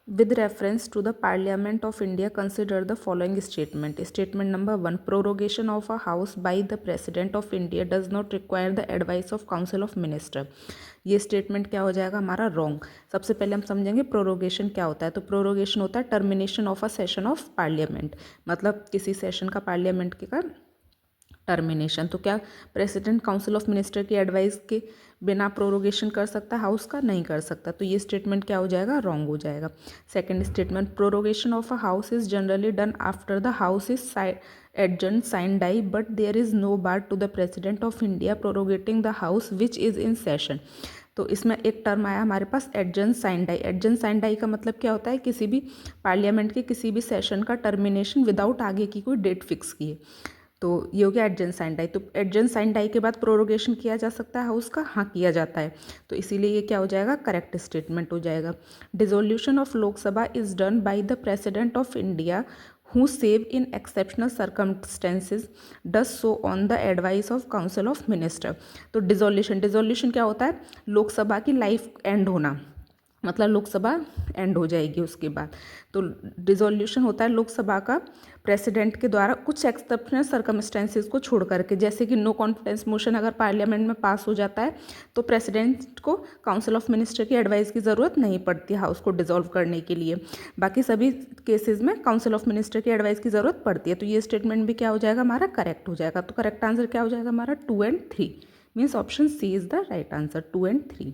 With reference to the Parliament of India, consider the following statement. Statement number 1. Prorogation of a house by the President of India does not require the advice of Council of Minister. ये statement क्या हो जाएगा हमारा wrong. सबसे पहले हम समझेंगे prorogation क्या होता है। तो प्रोरोगेशन होता है termination of a session of parliament, मतलब किसी सेशन का पार्लियामेंट का टर्मिनेशन। तो क्या प्रेसिडेंट काउंसिल ऑफ मिनिस्टर की एडवाइस के बिना प्रोरोगेशन कर सकता है हाउस का? नहीं कर सकता। तो ये स्टेटमेंट क्या हो जाएगा? रॉन्ग हो जाएगा। Second statement, prorogation of a house is generally done after the house is adjourned signed die, but there is no bar to the president of India prorogating the house which is in session। तो इसमें एक term आया हमारे पास adjourn sine die. Adjourn sine die का मतलब क्या होता है? किसी भी पार्लियामेंट के किसी भी सेशन का टर्मिनेशन विदाउट आगे की कोई डेट फिक्स की है। तो ये हो गया एडजन साइन डाई। तो एडजन साइन डाई के बाद प्रोरोगेशन किया जा सकता है हाउस का? हाँ, किया जाता है। तो इसीलिए ये क्या हो जाएगा? करेक्ट स्टेटमेंट हो जाएगा। Dissolution of Lok Sabha is done by the president of India who save in exceptional circumstances does so on the advice of council of minister। तो डिसोल्यूशन क्या होता है? लोकसभा की लाइफ एंड होना, मतलब लोकसभा एंड हो जाएगी उसके बाद। तो डिसोल्यूशन होता है लोकसभा का प्रेसिडेंट के द्वारा कुछ एक्सेप्शनल सर्कमस्टेंसेस को छोड़ करके, जैसे कि नो कॉन्फिडेंस मोशन अगर पार्लियामेंट में पास हो जाता है तो प्रेसिडेंट को काउंसिल ऑफ मिनिस्टर की एडवाइस की ज़रूरत नहीं पड़ती हाउस को डिसॉल्व करने के लिए। बाकी सभी केसेस में काउंसिल ऑफ मिनिस्टर की एडवाइस की ज़रूरत पड़ती है। तो ये स्टेटमेंट भी क्या हो जाएगा हमारा? करेक्ट हो जाएगा। तो करेक्ट आंसर क्या हो जाएगा हमारा? 2 and 3, means option C is the right answer, 2 and 3।